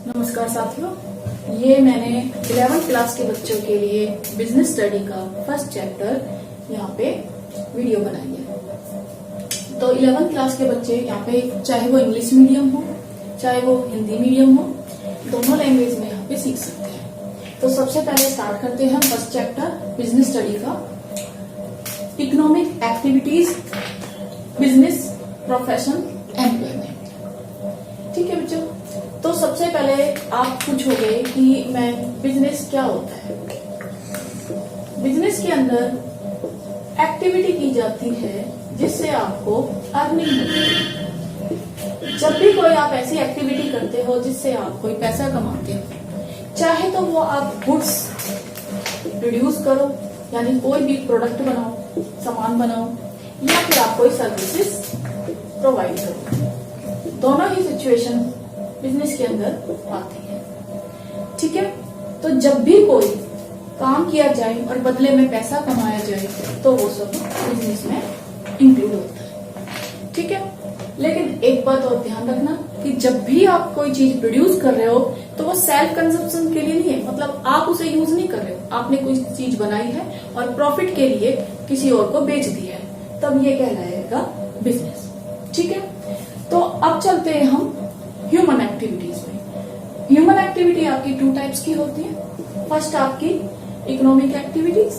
नमस्कार साथियों, ये मैंने 11th क्लास के बच्चों के लिए बिजनेस स्टडी का फर्स्ट चैप्टर यहाँ पे वीडियो बनाई है। तो 11th क्लास के बच्चे यहाँ पे चाहे वो इंग्लिश मीडियम हो चाहे वो हिंदी मीडियम हो, दोनों लैंग्वेज में यहाँ पे सीख सकते हैं। तो सबसे पहले स्टार्ट करते हैं फर्स्ट चैप्टर बिजनेस स्टडी का, economic activities, business, profession, employment. ठीक है बच्चों, तो सबसे पहले आप पूछोगे कि मैं बिजनेस क्या होता है। बिजनेस के अंदर एक्टिविटी की जाती है जिससे आपको अर्निंग होती है। जब भी कोई आप ऐसी एक्टिविटी करते हो जिससे आप कोई पैसा कमाते हो, चाहे तो वो आप गुड्स प्रोड्यूस करो, यानी कोई भी प्रोडक्ट बनाओ, सामान बनाओ, या फिर आप कोई सर्विसेज प्रोवाइड करो, दोनों ही सिचुएशन बिजनेस के अंदर आती है। ठीक है, तो जब भी कोई काम किया जाए और बदले में पैसा कमाया जाए तो वो सब बिजनेस में इंक्लूड होता है। ठीक है, लेकिन एक बात और ध्यान रखना कि जब भी आप कोई चीज प्रोड्यूस कर रहे हो तो वो सेल्फ कंजप्शन के लिए नहीं है, मतलब आप उसे यूज नहीं कर रहे हो, आपने कोई चीज बनाई है और प्रॉफिट के लिए किसी और को बेच दिया है, तब ये कहलाएगा बिजनेस। ठीक है, तो अब चलते हैं हम ह्यूमन एक्टिविटीज में। ह्यूमन एक्टिविटी आपकी टू टाइप्स की होती है। फर्स्ट आपकी इकोनॉमिक एक्टिविटीज,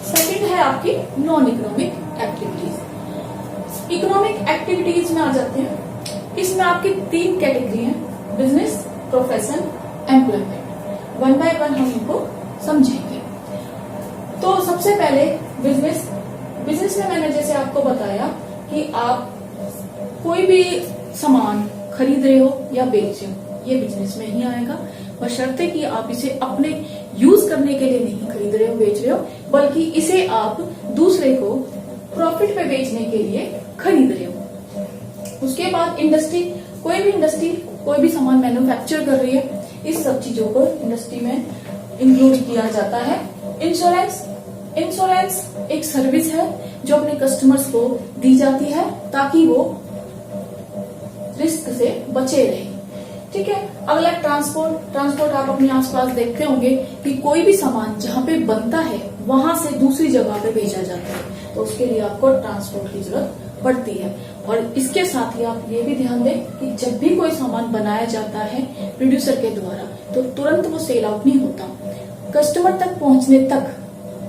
सेकंड है आपकी non economic activities. Economic activities में आ जाते हैं, इसमें आपकी तीन कैटेगरी है, business, profession, employment. One by one हम इनको समझेंगे। तो सबसे पहले बिजनेस। बिजनेस में मैंने जैसे आपको बताया कि आप कोई भी सामान खरीद रहे हो या बेच रहे हो, ये बिजनेस में ही आएगा, बशर्ते कि आप इसे अपने यूज करने के लिए नहीं खरीद रहे हो, बेच रहे हो, बल्कि इसे आप दूसरे को प्रॉफिट पे बेचने के लिए खरीद रहे हो। उसके बाद इंडस्ट्री, कोई भी इंडस्ट्री कोई भी सामान मैन्युफैक्चर कर रही है, इस सब चीजों को इंडस्ट्री में इंक्लूड किया जाता है। इंश्योरेंस, इंश्योरेंस एक सर्विस है जो अपने कस्टमर्स को दी जाती है ताकि वो रिस्क से बचे रहे। ठीक है, अगला ट्रांसपोर्ट। ट्रांसपोर्ट आप अपने आसपास देखते होंगे कि कोई भी सामान जहाँ पे बनता है वहां से दूसरी जगह पे भेजा जाता है, तो उसके लिए आपको ट्रांसपोर्ट की जरूरत पड़ती है। और इसके साथ ही आप ये भी ध्यान दें कि जब भी कोई सामान बनाया जाता है प्रोड्यूसर के द्वारा, तो तुरंत वो सेल आउट नहीं होता, कस्टमर तक पहुंचने तक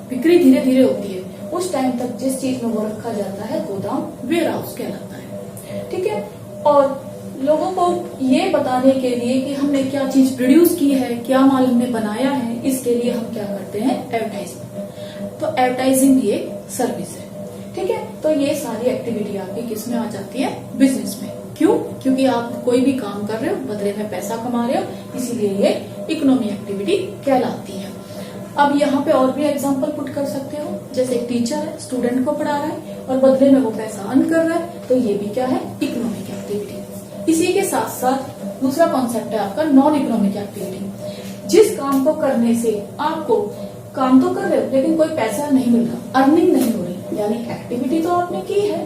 बिक्री धीरे धीरे होती है। उस टाइम तक जिस चीज में वो रखा जाता है गोदाम, वेयर हाउस कहलाता है। ठीक है, और लोगों को ये बताने के लिए कि हमने क्या चीज प्रोड्यूस की है, क्या माल हमने बनाया है, इसके लिए हम क्या करते हैं, एडवर्टाइजमेंट। तो एडवर्टाइजिंग ये सर्विस है। ठीक है, तो ये सारी एक्टिविटी आपकी किस में आ जाती है, बिजनेस में। क्यों? क्योंकि आप कोई भी काम कर रहे हो, बदले में पैसा कमा रहे हो, इसीलिए ये इकोनॉमी एक्टिविटी कहलाती है। अब यहाँ पे और भी एग्जाम्पल पुट कर सकते हो, जैसे एक टीचर है, स्टूडेंट को पढ़ा रहा है और बदले में वो पैसा अर्न कर रहा है, तो ये भी क्या है, इकोनॉमिक एक्टिविटी। इसी के साथ साथ दूसरा कॉन्सेप्ट है आपका नॉन इकोनॉमिक एक्टिविटी। जिस काम को करने से आपको काम तो कर रहे हो लेकिन कोई पैसा नहीं मिल रहा, अर्निंग नहीं हो रही, यानी एक्टिविटी तो आपने की है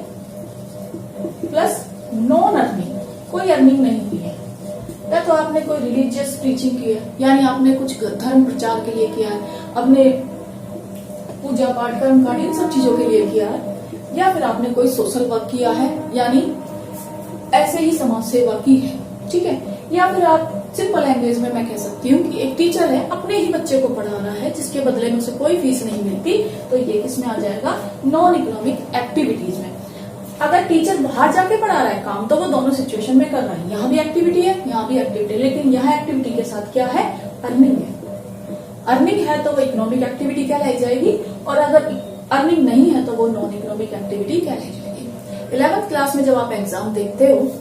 प्लस नॉन अर्निंग, कोई अर्निंग नहीं हुई है। या तो आपने कोई रिलीजियस प्रीचिंग की है, यानी आपने कुछ धर्म प्रचार के लिए किया है, अपने पूजा पाठ कर्मकांड इन सब चीजों के लिए किया है, या फिर आपने कोई सोशल वर्क किया है, यानी ऐसे ही समाज सेवा की है। ठीक है, या फिर आप सिंपल लैंग्वेज में मैं कह सकती हूँ कि एक टीचर है, अपने ही बच्चे को पढ़ा रहा है जिसके बदले में उसे कोई फीस नहीं मिलती, तो ये किसमें आ जाएगा, नॉन इकोनॉमिक एक्टिविटीज में। अगर टीचर बाहर जाके पढ़ा रहा है काम, तो वो दोनों सिचुएशन में कर रहा है, यहाँ भी एक्टिविटी है, यहाँ भी एक्टिविटी है, लेकिन यहाँ एक्टिविटी के साथ क्या है, अर्निंग है। अर्निंग है तो वो इकोनॉमिक एक्टिविटी कहलाई जाएगी, और अगर अर्निंग नहीं है तो वो नॉन इकोनॉमिक एक्टिविटी कहलाई जाएगी। 11th क्लास में जब आप एग्जाम देखते हो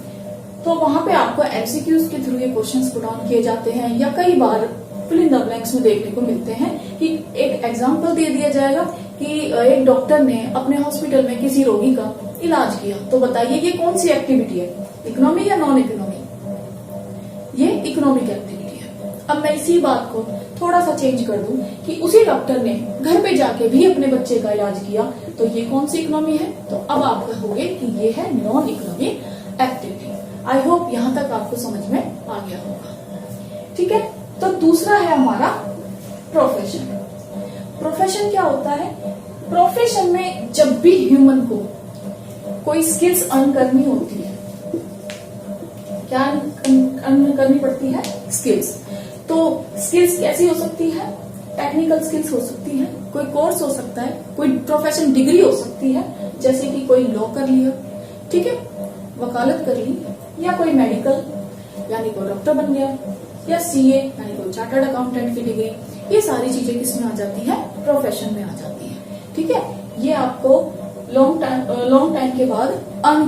तो वहां पे आपको एमसीक्यूज के थ्रू ये क्वेश्चंस पुट ऑन किए जाते हैं, या कई बार फिल इन द ब्लैंक्स में देखने को मिलते हैं कि एक एग्जाम्पल दे दिया जाएगा कि एक डॉक्टर ने अपने हॉस्पिटल में किसी रोगी का इलाज किया, तो बताइए ये कौन सी एक्टिविटी है, इकोनॉमी या नॉन इकोनॉमी? ये इकोनॉमिक एक्टिविटी है। अब मैं इसी बात को थोड़ा सा चेंज कर दूं कि उसी डॉक्टर ने घर पे जाके भी अपने बच्चे का इलाज किया, तो ये कौन सी इकोनॉमी है? तो अब आप कहोगे कि ये है non economic activity. I hope यहाँ तक आपको समझ में आ गया होगा। ठीक है। तो दूसरा है हमारा प्रोफेशन। प्रोफेशन क्या होता है? प्रोफेशन में जब भी ह्यूमन को कोई स्किल्स अर्न करनी होती है, क्या अर्न करनी पड़ती है? स्किल्स। तो स्किल्स कैसी हो सकती है? टेक्निकल स्किल्स हो सकती है, कोई कोर्स हो सकता है, कोई प्रोफेशन डिग्री हो सकती है, जैसे कि कोई लॉ कर लिया, ठीक है, वकालत कर ली, या कोई मेडिकल यानी कोई डॉक्टर बन गया, या सीए यानी कोई चार्टर्ड अकाउंटेंट की डिग्री। ये सारी चीजें किसमें आ जाती है? प्रोफेशन में आ जाती है, ठीक है। ये आपको लॉन्ग टाइम के बाद अर्न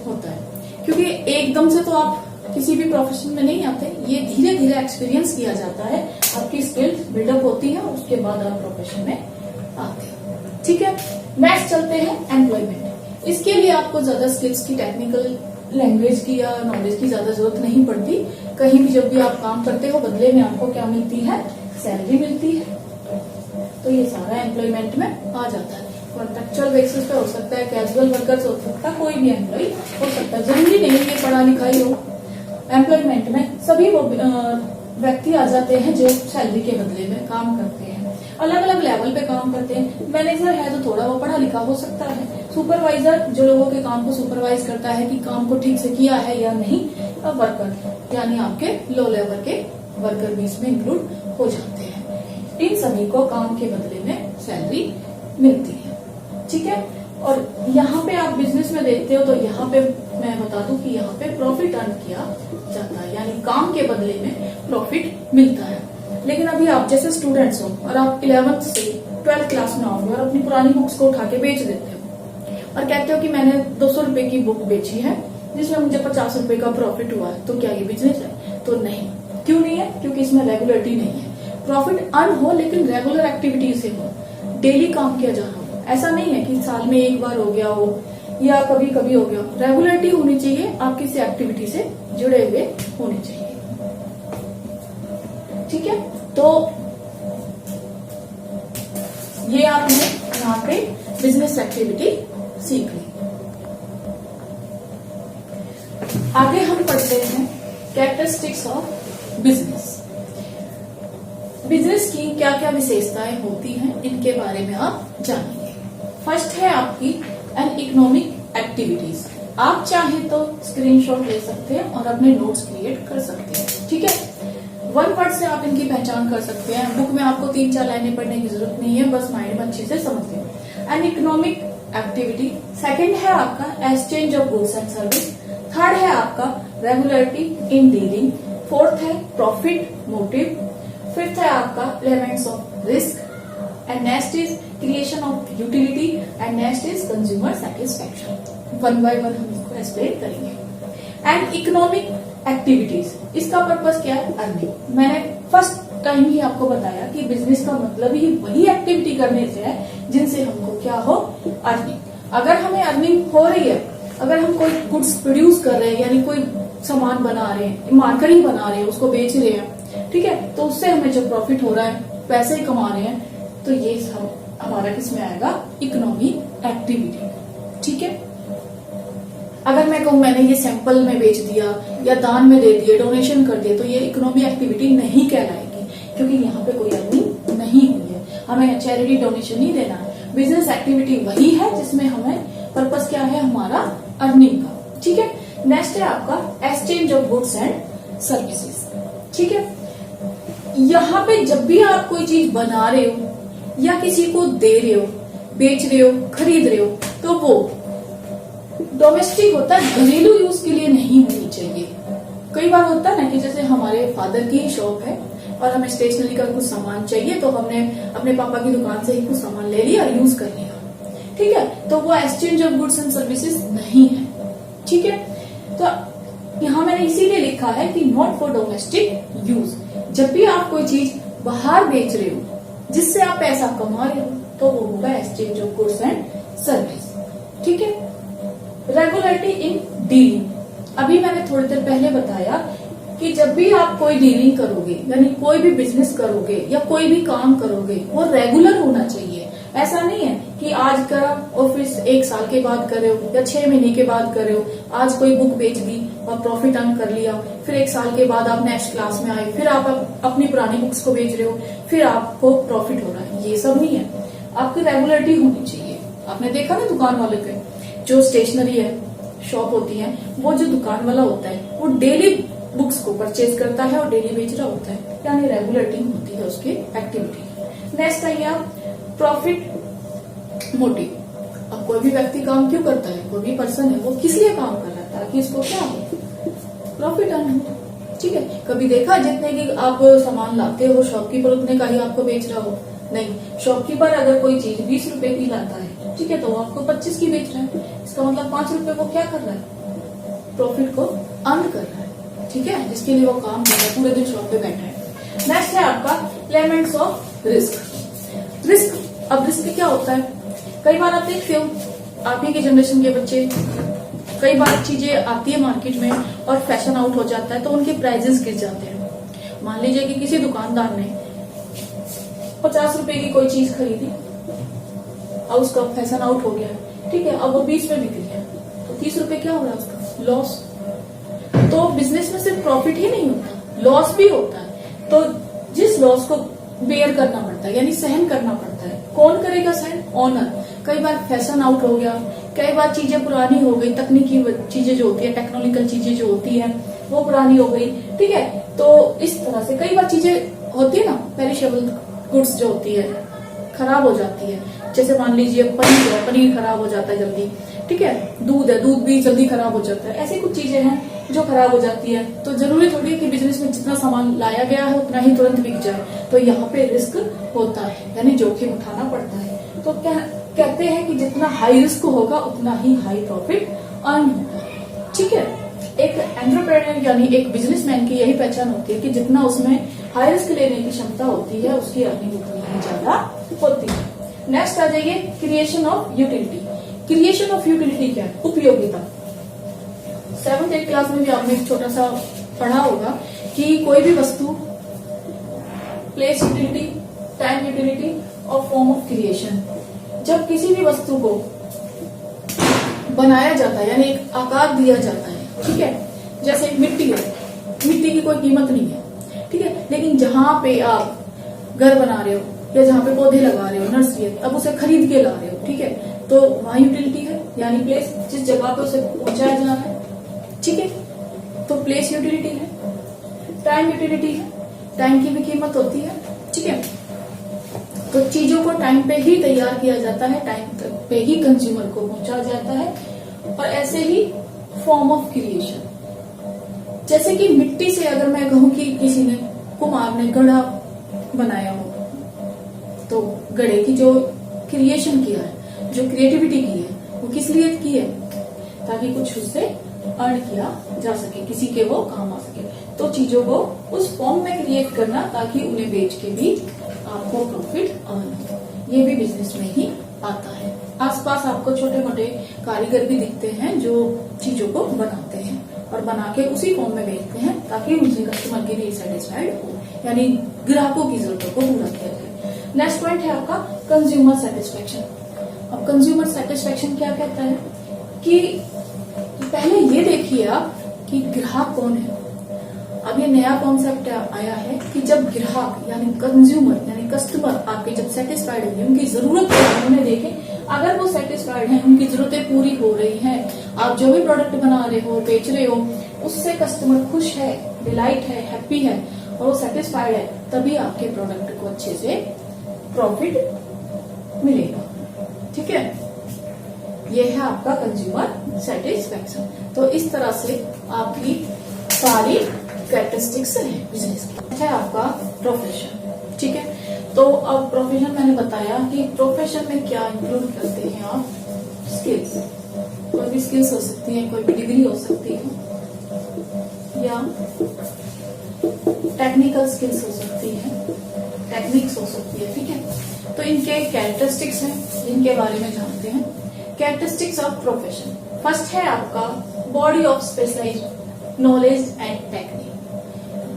होता है, क्योंकि एकदम से तो आप किसी भी प्रोफेशन में नहीं आते, ये धीरे धीरे एक्सपीरियंस किया जाता है, आपकी स्किल्स बिल्डअप होती है, उसके बाद आप प्रोफेशन में आते हैं, ठीक है। नेक्स्ट चलते हैं एम्प्लॉयमेंट। इसके लिए आपको ज्यादा स्किल्स की, टेक्निकल लैंग्वेज की या नॉलेज की ज्यादा जरूरत नहीं पड़ती। कहीं भी जब भी आप काम करते हो, बदले में आपको क्या मिलती है? सैलरी मिलती है। तो ये सारा एम्प्लॉयमेंट में आ जाता है। कॉन्ट्रेक्चुअल बेसिस पे हो सकता है, कैजुअल वर्कर्स हो सकता है, कोई भी एम्प्लॉय हो सकता है, जरूरी नहीं है पढ़ा लिखा ही हो। एम्प्लॉयमेंट में सभी वो व्यक्ति आ जाते हैं जो सैलरी के बदले में काम करते हैं, अलग अलग लेवल पे काम करते हैं। मैनेजर है तो थोड़ा वो पढ़ा लिखा हो सकता है, सुपरवाइजर जो लोगों के काम को सुपरवाइज करता है कि काम को ठीक से किया है या नहीं, वर्कर यानी आपके लो लेवल के वर्कर भी इसमें इंक्लूड हो जाते हैं। इन सभी को काम के बदले में सैलरी मिलती है, ठीक है। और यहाँ पे आप बिजनेस में देखते हो तो यहाँ पे मैं बता दूं कि यहाँ पे प्रॉफिट अर्न किया जाता है, यानी काम के बदले में प्रॉफिट मिलता है। लेकिन अभी आप जैसे स्टूडेंट्स हो और आप 11th से 12th क्लास में आओगे और अपनी पुरानी बुक्स को उठा के बेच देते हो और कहते हो कि मैंने 200 रुपए की बुक बेची है जिसमें मुझे 50 रुपए का प्रॉफिट हुआ है, तो क्या ये बिजनेस है? तो नहीं। क्यों नहीं है? क्योंकि इसमें रेगुलरिटी नहीं है। प्रॉफिट अर्न हो लेकिन रेगुलर एक्टिविटी से हो, डेली काम किया जाना हो। ऐसा नहीं है कि साल में एक बार हो गया हो या कभी कभी हो गया। रेगुलरिटी होनी चाहिए, आप किसी एक्टिविटी से जुड़े हुए होने चाहिए, ठीक है। तो ये आपने यहाँ पे बिजनेस एक्टिविटी सीख ली। आगे हम पढ़ते हैं कैरेक्टरिस्टिक्स ऑफ बिजनेस। बिजनेस की क्या क्या विशेषताएं होती हैं, इनके बारे में आप जानेंगे। फर्स्ट है आपकी एन इकोनॉमिक एक्टिविटीज। आप चाहे तो स्क्रीनशॉट ले सकते हैं और अपने नोट्स क्रिएट कर सकते हैं, ठीक है। वन वर्ड से आप इनकी पहचान कर सकते हैं। बुक में आपको 3-4 लाइनें पढ़ने की जरूरत नहीं है, बस माइंड में अच्छे से समझ लें। An economic activity. सेकंड है आपका exchange of goods and service. Third है आपका रेगुलरिटी इन डीलिंग। फोर्थ है प्रॉफिट मोटिव। फिफ्थ है आपका elements of risk and next is creation of utility and next is consumer satisfaction. One by one हम इसको explain करेंगे। And economic activities, इसका purpose क्या है? अर्निंग। मैंने फर्स्ट टाइम ही आपको बताया कि बिजनेस का मतलब ही वही एक्टिविटी करने से है जिनसे हमको क्या हो? अर्निंग। अगर हमें अर्निंग हो रही है, अगर हम कोई गुड्स प्रोड्यूस कर रहे हैं यानी कोई सामान बना रहे हैं, मार्केट ही बना रहे हैं, उसको बेच रहे हैं, ठीक है, तो उससे हमें जो प्रॉफिट हो रहा है, पैसे कमा रहे हैं, तो ये हमारा किसमें आएगा? इकोनॉमिक एक्टिविटी, ठीक है। अगर मैं कहूं मैंने ये सैंपल में बेच दिया या दान में दे दिए, डोनेशन कर दिया, तो ये इकोनॉमिक एक्टिविटी नहीं कहलाएगी, क्योंकि यहाँ पे कोई अर्निंग नहीं हुई है। हमें चैरिटी डोनेशन नहीं देना है। बिजनेस एक्टिविटी वही है जिसमें हमें पर्पस क्या है? हमारा अर्निंग का, ठीक है। नेक्स्ट है आपका exchange of goods and services, ठीक है। यहाँ पे जब भी आप कोई चीज बना रहे हो या किसी को दे रहे हो, बेच रहे हो, खरीद रहे हो, तो वो डोमेस्टिक होता है, घरेलू यूज के लिए नहीं होनी चाहिए। कई बार होता है ना कि जैसे हमारे फादर की शॉप है और हमें स्टेशनरी का कुछ सामान चाहिए, तो हमने अपने पापा की दुकान से ही कुछ सामान ले लिया और यूज कर लिया, ठीक है, तो वो exchange of goods and services नहीं है, ठीक है। तो यहाँ मैंने इसीलिए लिखा है कि नॉट फॉर डोमेस्टिक यूज। जब भी आप कोई चीज बाहर बेच रहे हो जिससे आप पैसा कमा रहे हो, तो वो होगा exchange of goods and service, ठीक है। Regularity in dealing. अभी मैंने थोड़ी देर पहले बताया कि जब भी आप कोई डीलिंग करोगे यानी कोई भी बिजनेस करोगे या कोई भी काम करोगे, वो रेगुलर होना चाहिए। ऐसा नहीं है कि आज का ऑफिस 1 साल के बाद कर रहे हो या 6 महीने के बाद कर रहे हो, आज कोई बुक बेच दी और प्रॉफिट अर्न कर लिया, फिर 1 साल के बाद आप नेक्स्ट क्लास में आए, फिर आप अपनी पुरानी बुक्स को बेच रहे हो, फिर आपको प्रॉफिट हो रहा है। ये सब नहीं है, आपकी रेगुलरिटी होनी चाहिए। आपने देखा ना दुकान वाले के जो स्टेशनरी है शॉप होती है, वो जो दुकान वाला होता है वो डेली बुक्स को परचेज करता है और डेली बेच रहा होता है, यानी रेगुलरिटी होती है उसकी एक्टिविटी। नेक्स्ट आइए आप प्रॉफिट मोटिव। अब कोई भी व्यक्ति काम क्यों करता है, कोई भी पर्सन है वो किस लिए काम कर रहा है, ताकि इसको क्या हो, प्रॉफिट अर्न हो। ठीक है, कभी देखा जितने की आप सामान लाते हो शॉपकीपर उतने का ही आपको बेच रहा हो? नहीं, शॉपकीपर अगर कोई चीज 20 रुपए की लाता है, ठीक है, तो वो आपको 25 की बेच रहा है। इसका मतलब 5 रुपए को क्या कर रहा है, प्रॉफिट को अर्न कर रहा है। ठीक है, जिसके लिए वो काम कर रहा है, पूरे दिन शॉप पे बैठा है। नेक्स्ट है आपका एलिमेंट्स ऑफ रिस्क। रिस्क, अब रिस्क क्या होता है, कई बार आप देखते हो आप ही के जनरेशन के बच्चे, कई बार चीजें आती है मार्केट में और फैशन आउट हो जाता है तो उनके प्राइजेस गिर जाते हैं। मान लीजिए कि किसी दुकानदार ने 50 रुपए की कोई चीज खरीदी और उसका फैशन आउट हो गया, ठीक है, अब वो 20 में बिक रही है, तो 30 रुपए क्या हो रहा है उसका, लॉस। तो बिजनेस में सिर्फ प्रॉफिट ही नहीं होता, लॉस भी होता है। तो जिस लॉस को बेयर करना पड़ता है, यानी सहन करना पड़ता है, कौन करेगा सहन, ओनर। कई बार फैशन आउट हो गया, कई बार चीजें पुरानी हो गई, तकनीकी चीजें जो होती है, टेक्नोलॉजिकल चीजें जो होती है वो पुरानी हो गई, ठीक है। तो इस तरह से कई बार चीजें होती है ना, पेरिशेबल गुड्स जो होती है खराब हो जाती है। जैसे मान लीजिए पनीर है, पनीर खराब हो जाता है जल्दी, ठीक है, दूध है, दूध भी जल्दी खराब हो जाता है। ऐसी कुछ चीजें हैं जो खराब हो जाती है, तो जरूरी थोड़ी है कि बिजनेस में जितना सामान लाया गया है उतना ही तुरंत बिक जाए। तो यहाँ पे रिस्क होता है, यानी जोखिम उठाना पड़ता है। तो क्या कहते हैं कि जितना हाई रिस्क होगा उतना ही हाई प्रॉफिट अर्न होगा। ठीक है, एक एंटरप्रेन्योर यानी एक बिजनेसमैन की यही पहचान होती है कि जितना उसमें हाई रिस्क लेने की क्षमता होती है उसकी अर्निंग उतनी ही ज्यादा होती है। नेक्स्ट आ जाइए creation of utility. Creation of utility क्या है, उपयोगिता। 7th 8th क्लास में भी आपने एक छोटा सा पढ़ा होगा कि कोई भी वस्तु, प्लेस यूटिलिटी, टाइम यूटिलिटी और फॉर्म ऑफ क्रिएशन। जब किसी भी वस्तु को बनाया जाता है यानी एक आकार दिया जाता है, ठीक है, जैसे मिट्टी है, मिट्टी की कोई कीमत नहीं है, ठीक है, लेकिन जहां पे आप घर बना रहे हो या जहां पे पौधे लगा रहे हो, नर्सरी है, अब उसे खरीद के ला रहे हो, ठीक है, तो वहां यूटिलिटी है, यानी प्लेस, जिस जगह पे उसे पहुंचाया जा रहा है, ठीक है, तो प्लेस यूटिलिटी है। टाइम यूटिलिटी है, टाइम की भी कीमत होती है, ठीक है, तो चीजों को टाइम पे ही तैयार किया जाता है, टाइम पे ही कंज्यूमर को पहुंचाया जाता है। और ऐसे ही फॉर्म ऑफ क्रिएशन, जैसे कि मिट्टी से अगर मैं कहूं कि किसी ने, कुम्हार ने घड़ा बनाया हो, तो घड़े की जो क्रिएशन किया है, जो क्रिएटिविटी की है, वो किस लिए की है, ताकि कुछ उससे अर्न किया जा सके, किसी के वो काम आ सके। तो चीजों को उस फॉर्म में क्रिएट करना ताकि उन्हें बेच के भी आपको प्रॉफिट अर्न हो, ये भी बिजनेस में ही आता है। आसपास आपको छोटे मोटे कारीगर भी दिखते हैं जो चीजों को बनाते हैं और बना के उसी फॉर्म में बेचते हैं ताकि उनसे कस्टमर के लिए सेटिस्फाइड हो, यानी ग्राहकों की जरूरतों को पूरा किया जाए। नेक्स्ट पॉइंट है आपका कंज्यूमर सेटिस्फेक्शन। अब कंज्यूमर सेटिस्फेक्शन क्या कहता है कि पहले ये देखिए आप कि ग्राहक कौन है। अब ये नया कॉन्सेप्ट आया है कि जब ग्राहक यानी कंज्यूमर यानी कस्टमर आपके जब सेटिस्फाइड होंगे, उनकी जरूरत को उन्हें देखें, अगर वो सेटिस्फाइड हैं, उनकी जरूरतें पूरी हो रही हैं, आप जो भी प्रोडक्ट बना रहे हो, बेच रहे हो, उससे कस्टमर खुश है, डिलाइट है, हैप्पी है और वो सेटिस्फाइड है, तभी आपके प्रोडक्ट को अच्छे से प्रॉफिट मिलेगा। ठीक है, ये है आपका कंज्यूमर सेटिस्फेक्शन। तो इस तरह से आपकी सारी कैरेक्टरिस्टिक्स है बिजनेस की। है आपका प्रोफेशन, ठीक है, तो अब प्रोफेशन मैंने बताया कि प्रोफेशन में क्या इंक्लूड करते हैं आप, स्किल्स। कोई भी स्किल्स हो सकती है, कोई भी डिग्री हो सकती है, या टेक्निकल स्किल्स हो सकती है, टेक्निक्स हो सकती है, ठीक है। तो इनके कैरेक्टरिस्टिक्स हैं जिनके बारे में जानते हैं। कैरेक्टरिस्टिक्स ऑफ प्रोफेशन, फर्स्ट है आपका body of specialised knowledge and technique.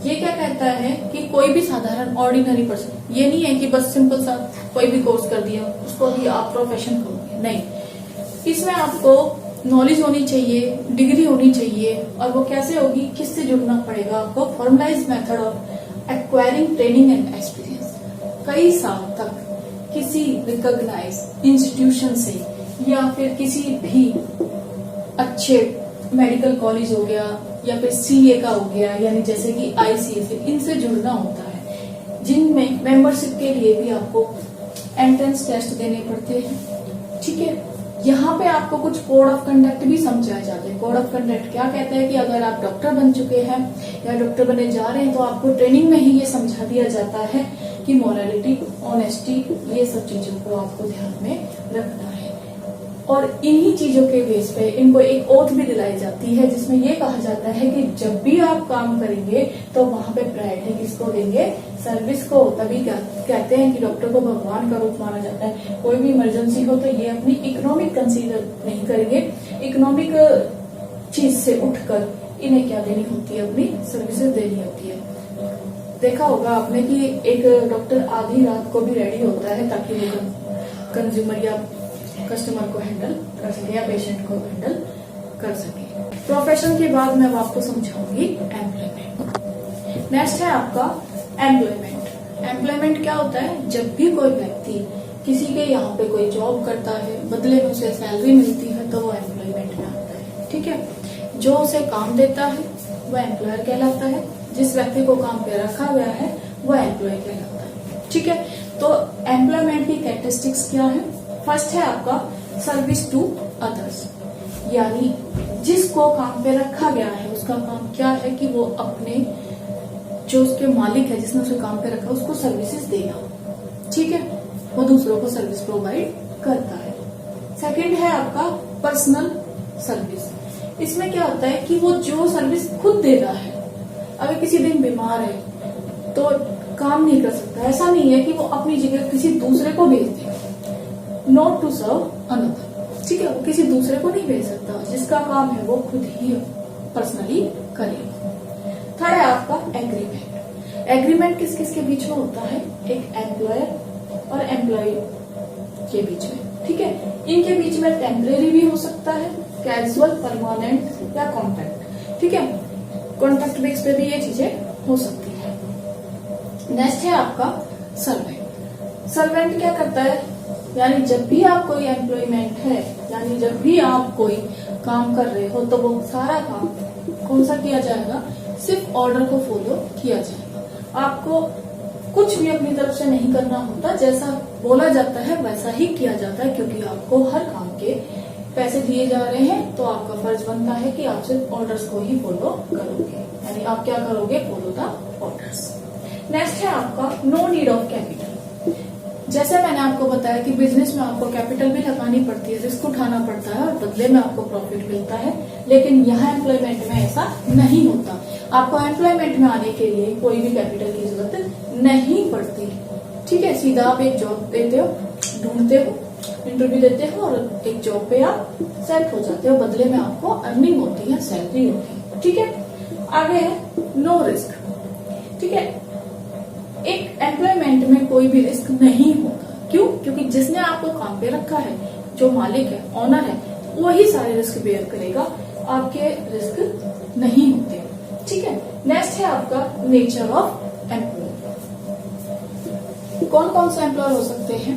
ये क्या कहता है कि कोई भी साधारण ऑर्डिनरी पर्सन, ये नहीं है कि बस सिंपल सा कोई भी कोर्स कर दिया उसको भी आप प्रोफेशन करोगे, नहीं। इसमें आपको नॉलेज होनी चाहिए, डिग्री होनी चाहिए, और वो कैसे होगी, किससे जुड़ना पड़ेगा आपको, formalise method of acquiring training and experience. कई साल तक किसी रिकॉग्नाइज इंस्टीट्यूशन से या फिर किसी भी अच्छे मेडिकल कॉलेज हो गया या फिर सीए का हो गया, यानी जैसे कि आईसीएस, इनसे जुड़ना होता है, जिनमें मेंबरशिप के लिए भी आपको एंट्रेंस टेस्ट देने पड़ते हैं। ठीक है, यहाँ पे आपको कुछ कोड ऑफ कंडक्ट भी समझाए जाते हैं। कोड ऑफ कंडक्ट क्या कहता है कि अगर आप डॉक्टर बन चुके हैं या डॉक्टर बनने जा रहे हैं तो आपको ट्रेनिंग में ही ये समझा दिया जाता है कि मोरालिटी, ऑनेस्टी, ये सब चीजों को आपको ध्यान में रखना है। और इन्हीं चीजों के बेस पे इनको एक ओथ भी दिलाई जाती है जिसमें ये कहा जाता है कि जब भी आप काम करेंगे तो वहां पे प्रायोरिटी किसको देंगे, सर्विस को। तभी कहते हैं कि डॉक्टर को भगवान का रूप माना जाता है। कोई भी इमरजेंसी हो तो ये अपनी इकोनॉमिक कंसीडर नहीं करेंगे, इकोनॉमिक चीज से उठकर इन्हें क्या देनी होती है, अपनी सर्विसेज देनी होती है। देखा होगा आपने कि एक डॉक्टर आधी रात को भी रेडी होता है ताकि वो कंज्यूमर या कस्टमर को हैंडल कर सके या पेशेंट को हैंडल कर सके। प्रोफेशन के बाद मैं आपको समझाऊंगी एम्प्लॉयमेंट। नेक्स्ट है आपका एम्प्लॉयमेंट। एम्प्लॉयमेंट क्या होता है, जब भी कोई व्यक्ति किसी के यहाँ पे कोई जॉब करता है, बदले में उसे सैलरी मिलती है, तो वो एम्प्लॉयमेंट में आता है। ठीक है, जो उसे काम देता है वो एम्प्लॉयर कहलाता है, जिस व्यक्ति को काम पे रखा गया है वो एम्प्लॉय कहलाता है। ठीक है, तो एम्प्लॉयमेंट की कैरेक्टरिस्टिक्स क्या है। फर्स्ट है आपका सर्विस टू अदर्स, यानी जिसको काम पे रखा गया है उसका काम क्या है कि वो अपने जो उसके मालिक है जिसने उसे काम पे रखा उसको सर्विसेज देगा। ठीक है, वो दूसरों को सर्विस प्रोवाइड करता है। सेकंड है आपका पर्सनल सर्विस। इसमें क्या होता है कि वो जो सर्विस खुद दे रहा है, अगर किसी दिन बीमार है तो काम नहीं कर सकता, ऐसा नहीं है कि वो अपनी जगह किसी दूसरे को भेज देगा, नॉट टू सर्व अनदर। ठीक है, वो किसी दूसरे को नहीं भेज सकता, जिसका काम है वो खुद ही पर्सनली करेगा। थर्ड है आपका एग्रीमेंट। एग्रीमेंट किस किस के बीच में होता है, एक एम्प्लॉयर और एम्प्लॉय के बीच में। ठीक है, इनके बीच में टेम्परेरी भी हो सकता है, कैजुअल, परमानेंट या कॉन्ट्रैक्ट। ठीक है, कॉन्ट्रैक्ट बेस पे भी ये चीजें हो सकती है। नेक्स्ट है आपका सर्वेंट। सर्वेंट क्या करता है, यानी जब भी आप कोई एम्प्लॉयमेंट है, यानी जब भी आप कोई काम कर रहे हो तो वो सारा काम कौन सा किया जाएगा, सिर्फ ऑर्डर को फॉलो किया जाएगा। आपको कुछ भी अपनी तरफ से नहीं करना होता, जैसा बोला जाता है वैसा ही किया जाता है, क्योंकि आपको हर काम के पैसे दिए जा रहे हैं तो आपका फर्ज बनता है कि आप सिर्फ ऑर्डर्स को ही फॉलो करोगे, यानी आप क्या करोगे, फॉलो द ऑर्डर्स। नेक्स्ट है आपका नो नीड ऑफ कैपिटल। जैसे मैंने आपको बताया कि बिजनेस में आपको कैपिटल भी लगानी पड़ती है, रिस्क उठाना पड़ता है और बदले में आपको प्रॉफिट मिलता है, लेकिन यहाँ एम्प्लॉयमेंट में ऐसा नहीं होता। आपको एम्प्लॉयमेंट में आने के लिए कोई भी कैपिटल की जरूरत नहीं पड़ती। ठीक है, सीधा आप एक जॉब देते हो, ढूंढते हो, इंटरव्यू देते हो और एक जॉब पे आप सेट हो जाते हो, बदले में आपको अर्निंग होती है, सैलरी होती है। ठीक है, आगे है नो रिस्क। ठीक है, एक एम्प्लॉयमेंट में कोई भी रिस्क नहीं होता। क्यों? क्योंकि जिसने आपको काम पे रखा है, जो मालिक है, ऑनर है, वही सारे रिस्क बेयर करेगा, आपके रिस्क नहीं होते। ठीक है, नेक्स्ट है आपका नेचर ऑफ एम्प्लॉय। कौन कौन से एम्प्लॉय हो सकते हैं,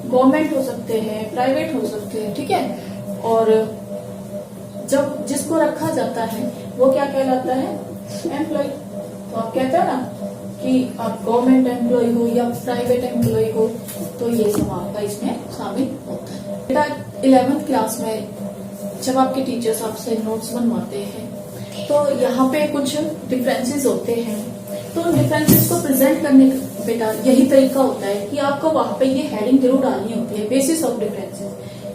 गवर्नमेंट हो सकते हैं, प्राइवेट हो सकते हैं। ठीक है, और जब जिसको रखा जाता है वो क्या कहलाता है, एम्प्लॉय। तो आप कहते हैं ना कि आप गवर्नमेंट एम्प्लॉय हो या प्राइवेट एम्प्लॉय हो, तो ये सब आपका इसमें शामिल होता है। बेटा 11th क्लास में जब आपके टीचर्स आपसे नोट्स बनवाते हैं तो यहाँ पे कुछ डिफरेंसेस होते हैं, तो उन डिफरेंसेस को प्रेजेंट करने का बेटा यही तरीका होता है कि आपको वहां पे ये हेडिंग जरूर डालनी होती है, बेसिस ऑफ डिफरेंसेस,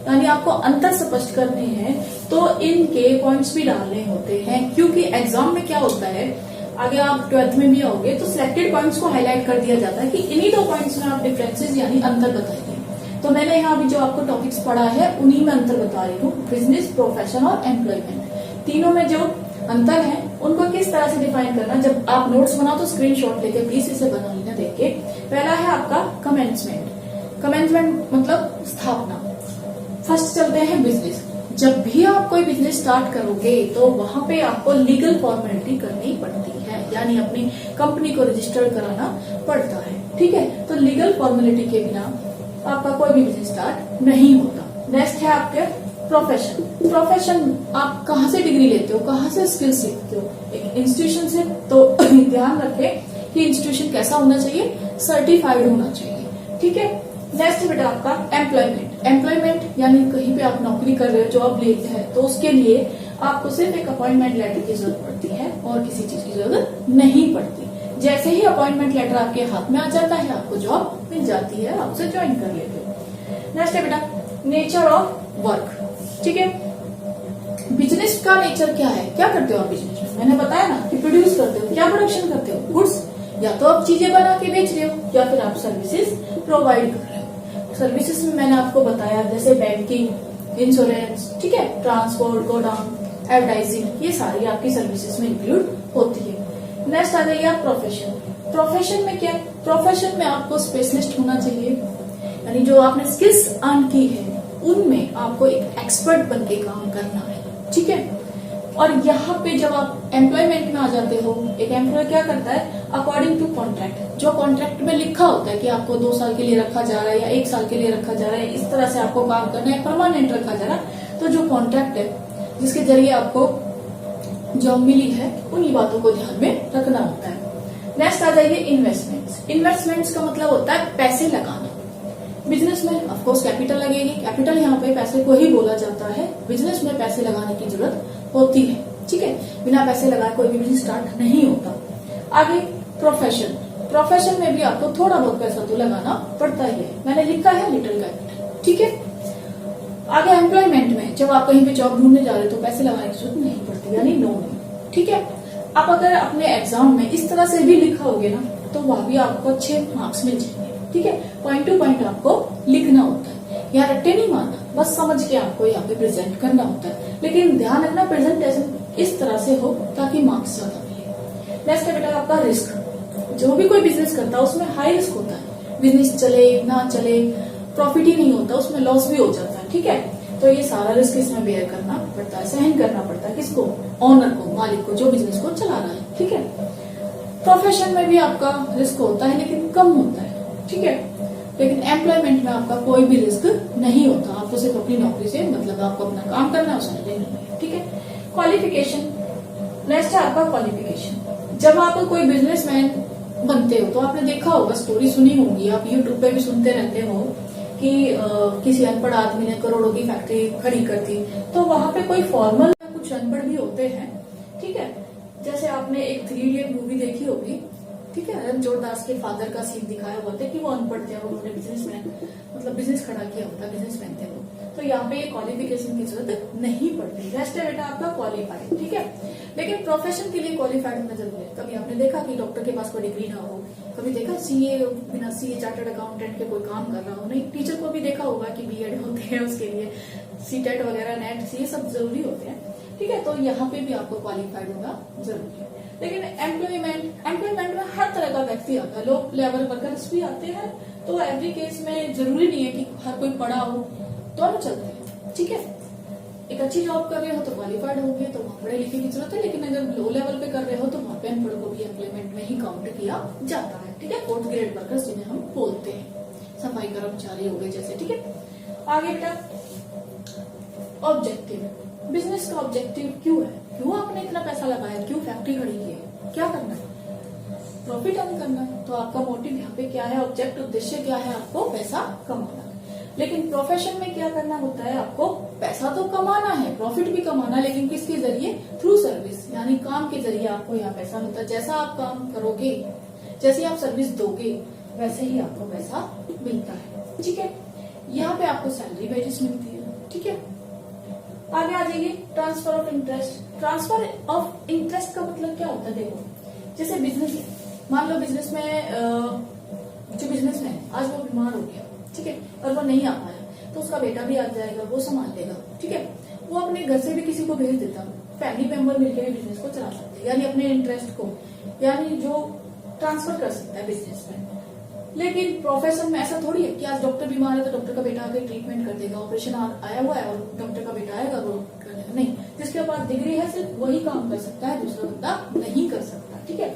यानी आपको अंतर स्पष्ट करने हैं तो इनके पॉइंट्स भी डालने होते हैं। क्योंकि एग्जाम में क्या होता है, आगे आप 12th में भी आओगे तो सिलेक्टेड पॉइंट्स को हाईलाइट कर दिया जाता है कि इन्हीं 2 पॉइंट्स में आप डिफरेंसेस यानी अंतर बताइए। तो मैंने यहाँ भी जो आपको टॉपिक्स पढ़ा है उन्हीं में अंतर बता रही हूँ, बिजनेस, प्रोफेशन और एम्प्लॉयमेंट। तीनों में जो अंतर है उनको किस तरह से डिफाइन करना। जब आप नोट्स बनाओ तो स्क्रीनशॉट लेके प्लीज इसे बना लेना देख के। पहला है आपका कमेंसमेंट। कमेंसमेंट मतलब स्थापना। फर्स्ट चलते हैं बिजनेस। जब भी आप कोई बिजनेस स्टार्ट करोगे तो वहां पे आपको लीगल फॉर्मेलिटी करनी पड़ती है, यानी अपनी कंपनी को रजिस्टर कराना पड़ता है। ठीक है, तो लीगल फॉर्मेलिटी के बिना आपका कोई भी बिजनेस स्टार्ट नहीं होता। नेक्स्ट है आपके प्रोफेशन। प्रोफेशन आप कहाँ से डिग्री लेते हो, कहाँ से स्किल सीखते हो? एक इंस्टीट्यूशन से। तो ध्यान रखें कि इंस्टीट्यूशन कैसा होना चाहिए, सर्टिफाइड होना चाहिए। ठीक है, नेक्स्ट बेटा आपका एम्प्लॉयमेंट। एम्प्लॉयमेंट यानी कहीं पे आप नौकरी कर रहे हो, जॉब लेते हैं, तो उसके लिए आपको सिर्फ एक अपॉइंटमेंट लेटर की जरूरत पड़ती है और किसी चीज की जरूरत नहीं पड़ती। जैसे ही अपॉइंटमेंट लेटर आपके हाथ में आ जाता है आपको जॉब मिल जाती है, आप उसे ज्वाइन कर लेते हो। नेक्स्ट है बेटा नेचर ऑफ वर्क। ठीक है, बिजनेस का नेचर क्या है, क्या करते हो आप बिजनेस में? मैंने बताया ना कि प्रोड्यूस करते हो। क्या प्रोडक्शन करते हो? गुड्स। या तो आप चीजें बना के बेच रहे हो या फिर आप सर्विसेज प्रोवाइड कर रहे हो। सर्विसेज में मैंने आपको बताया जैसे बैंकिंग, इंश्योरेंस, ठीक है, ट्रांसपोर्ट, गोडाउन, एडवर्टाइजिंग, ये सारी आपकी सर्विसेज में इंक्लूड होती है। नेक्स्ट आ जाइए आप प्रोफेशन। प्रोफेशन में क्या? प्रोफेशन में आपको स्पेशलिस्ट होना चाहिए, यानी जो आपने स्किल्स अर्न की है उनमें आपको एक एक्सपर्ट बन के काम करना है। ठीक है, और यहाँ पे जब आप एम्प्लॉयमेंट में आ जाते हो, एक एम्प्लॉय क्या करता है अकॉर्डिंग टू कॉन्ट्रैक्ट। जो कॉन्ट्रैक्ट में लिखा होता है कि आपको 2 साल के लिए रखा जा रहा है या 1 साल के लिए रखा जा रहा है, इस तरह से आपको काम करना है, परमानेंट रखा जा रहा है, तो जो कॉन्ट्रैक्ट है जिसके जरिए आपको जॉब मिली है उन्हीं बातों को ध्यान में रखना होता है। नेक्स्ट आ जाइए इन्वेस्टमेंट्स। इन्वेस्टमेंट्स का मतलब होता है पैसे लगाना। बिजनेस में ऑफ कोर्स कैपिटल लगेगी। कैपिटल यहाँ पे पैसे को ही बोला जाता है। बिजनेस में पैसे लगाने की जरूरत होती है। ठीक है, बिना पैसे लगाए कोई भी बिजनेस स्टार्ट नहीं होता। आगे प्रोफेशन। प्रोफेशन में भी आपको थोड़ा बहुत पैसा तो लगाना पड़ता ही है। मैंने लिखा है लिटिल कैपिटल। ठीक है, आगे एम्प्लॉयमेंट में जब आप कहीं पे जॉब ढूंढने जा रहे हो तो पैसे लगाने की जरूरत नहीं पड़ती, यानी नो नहीं। ठीक है, आप अगर अपने एग्जाम में इस तरह से भी लिखा होगे ना तो वहां भी आपको अच्छे मार्क्स मिल जाएंगे। ठीक है, पॉइंट टू पॉइंट आपको लिखना होता है, यहाँ रट्टे नहीं मारना, बस समझ के आपको यहाँ पे प्रेजेंट करना होता है। लेकिन ध्यान रखना प्रेजेंटेशन इस तरह से हो ताकि मार्क्स ज्यादा मिले। नेक्स्ट है बेटा आपका रिस्क। जो भी कोई बिजनेस करता है उसमें हाई रिस्क होता है। बिजनेस चले ना चले, प्रॉफिट ही नहीं होता, उसमें लॉस भी हो जाता है। ठीक है, तो ये सारा रिस्क इसमें बेयर करना पड़ता है, सहन करना पड़ता है। किसको? ऑनर को, मालिक को, जो बिजनेस को चला रहा है। ठीक है, प्रोफेशन में भी आपका रिस्क होता है लेकिन कम होता है। ठीक है, लेकिन एम्प्लॉयमेंट में आपका कोई भी रिस्क नहीं होता। आपको सिर्फ अपनी नौकरी से मतलब आपको अपना काम करना है, उसमें नहीं है। ठीक है, क्वालिफिकेशन। नेक्स्ट है आपका क्वालिफिकेशन। जब आप कोई बिजनेसमैन बनते हो तो आपने देखा होगा, स्टोरी सुनी होगी, आप यूट्यूब पे भी सुनते रहते हो कि किसी अनपढ़ आदमी ने करोड़ों की फैक्ट्री खड़ी कर दी। तो वहां पे कोई फॉर्मल कुछ अनपढ़ भी होते हैं। ठीक है, जैसे आपने एक 3 इडियट मूवी देखी होगी। ठीक है, रणछोड़ दास के फादर का सीन दिखाया हुआ था कि वो अनपढ़ थे और उन्होंने बिजनेसमैन मतलब बिजनेस खड़ा किया होता, बिजनेसमैन थे वो। तो यहाँ पे ये क्वालिफिकेशन की जरूरत नहीं पड़ती। नेक्स्ट है बेटा आपका क्वालिफाइड। ठीक है, लेकिन प्रोफेशन के लिए क्वालिफाइड होना जरूरी है। कभी आपने देखा कि डॉक्टर के पास कोई डिग्री ना हो, कभी देखा सीए बिना सीए चार्टर्ड अकाउंटेंट के कोई काम कर रहा हो, नहीं। टीचर को भी देखा होगा कि बीएड होते हैं, उसके लिए सीटेट वगैरह, नेट, ये सब जरूरी होते हैं। ठीक है, तो यहाँ पे भी आपको क्वालिफाइड होना जरूरी है। लेकिन एम्प्लॉयमेंट में हर तरह का व्यक्ति आता है, लोग लेबर वर्कर्स भी आते हैं। तो एवरी केस में जरूरी नहीं है कि हर कोई पढ़ा हो, दोनों चलते हैं। ठीक है, एक अच्छी जॉब कर रहे हो तो क्वालिफाइड होंगे, तो वहां पढ़े लिखे की जरूरत है। लेकिन अगर लो लेवल पे कर रहे हो तो वहां पे अनपढ़ को भी एम्प्लॉयमेंट में ही काउंट किया जाता है। ठीक है, 4th ग्रेड वर्कर्स जिन्हें हम बोलते हैं, सफाई कर्मचारी हो गए जैसे। ठीक है, आगे बेटा ऑब्जेक्टिव। बिजनेस का ऑब्जेक्टिव क्यों है, क्यों आपने इतना पैसा लगाया, क्यों फैक्ट्री खड़ी की है, क्या करना है? प्रॉफिट अर्न करना है। तो आपका मोटिव यहाँ पे क्या है, ऑब्जेक्ट, उद्देश्य क्या है? आपको पैसा कमाना। लेकिन प्रोफेशन में क्या करना होता है, आपको पैसा तो कमाना है, प्रॉफिट भी कमाना, लेकिन किसके जरिए? थ्रू सर्विस, यानी काम के जरिए आपको यहाँ पैसा मिलता है। जैसा आप काम करोगे, जैसे आप सर्विस दोगे, वैसे ही आपको पैसा मिलता है। ठीक है, यहाँ पे आपको सैलरी वेजेस मिलती है। ठीक है, आगे आ जाइए transfer of interest. Transfer of interest का मतलब क्या होता है? देखो, जैसे बिजनेस है, मान लो बिजनेस में जो बिजनेसमैन है आज वो बीमार हो गया, ठीक है, और वो नहीं आ पाया, तो उसका बेटा भी आ जाएगा, वो संभाल लेगा। ठीक है, वो अपने घर से भी किसी को भेज देता, फैमिली मेंबर मिलकर भी बिजनेस को चला सकते हैं, यानी अपने इंटरेस्ट को यानी जो ट्रांसफर कर सकता है बिजनेस में। लेकिन प्रोफेशन में ऐसा थोड़ी है कि आज डॉक्टर बीमार है तो डॉक्टर का बेटा आकर ट्रीटमेंट कर देगा, ऑपरेशन आया हुआ है और डॉक्टर का बेटा आएगा वो कर देगा। नहीं, जिसके पास डिग्री है सिर्फ वही काम कर सकता है, दूसरा बंदा नहीं कर सकता। ठीक है,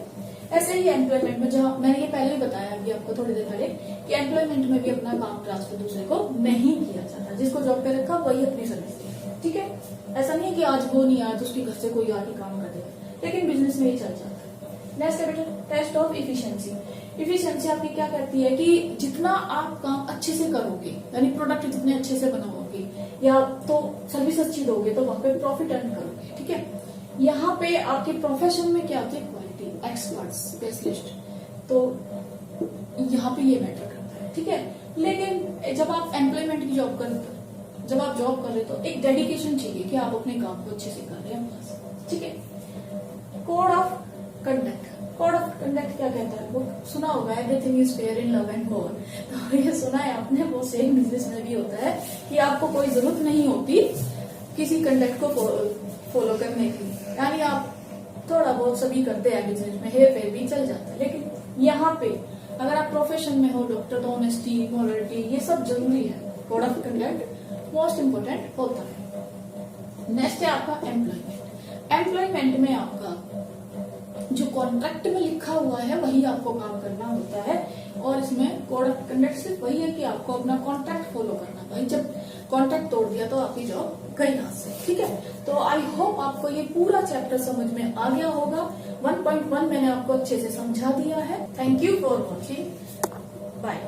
ऐसे ही एम्प्लॉयमेंट में, जहाँ मैंने ये पहले ही बताया अभी आपको थोड़ी देर पहले कि एम्प्लॉयमेंट में भी अपना काम ट्रांसफर दूसरे को नहीं किया जाता, जिसको जॉब पे रखा वही अपनी सर्विस देगा। ठीक है, ऐसा नहीं है कि आज वो नहीं आया तो उसके घर से कोई आके काम कर देगा, लेकिन बिजनेस में ही चल जाता है। नेक्स्ट है बेटा टेस्ट ऑफ इफिशियंसी। इफिशियंसी आपकी क्या कहती है कि जितना आप काम अच्छे से करोगे, यानी प्रोडक्ट जितने अच्छे से बनाओगे या तो सर्विस अच्छी दोगे तो वहां पे प्रॉफिट अर्न करोगे। ठीक है, यहाँ पे आपके प्रोफेशन में क्या होती है, क्वालिटी, एक्सपर्ट, स्पेशलिस्ट, तो यहाँ पे ये मैटर करता है। ठीक है, लेकिन जब आप एम्प्लॉयमेंट की जॉब जब आप जॉब कर रहे हो तो एक डेडिकेशन चाहिए कि आप अपने काम को अच्छे से कर रहे हैं बस। ठीक है, code of conduct. Code of conduct क्या कहता है, वो सुना होगा, everything is fair in love and war. तो ये सुना है आपने, वो सेम बिजनेस में भी होता है कि आपको कोई जरूरत नहीं होती किसी कंडक्ट को फॉलो करने की, यानी आप थोड़ा बहुत सभी करते हैं बिजनेस में, हेर फेर भी चल जाता है। लेकिन यहाँ पे अगर आप प्रोफेशन में हो, डॉक्टर, तो ऑनेस्टी, मॉरलिटी, ये सब जरूरी है। Code of conduct most important होता है। नेक्स्ट है आपका एम्प्लॉयमेंट। एम्प्लॉयमेंट में आपका जो कॉन्ट्रैक्ट में लिखा हुआ है वही आपको काम करना होता है, और इसमें कोड ऑफ कंडक्ट सिर्फ वही है कि आपको अपना कॉन्ट्रैक्ट फॉलो करना। भाई जब कॉन्ट्रैक्ट तोड़ दिया तो आपकी जॉब गई हाथ से। ठीक है, तो आई होप आपको ये पूरा चैप्टर समझ में आ गया होगा। 1.1 मैंने आपको अच्छे से समझा दिया है। Thank you for watching, bye.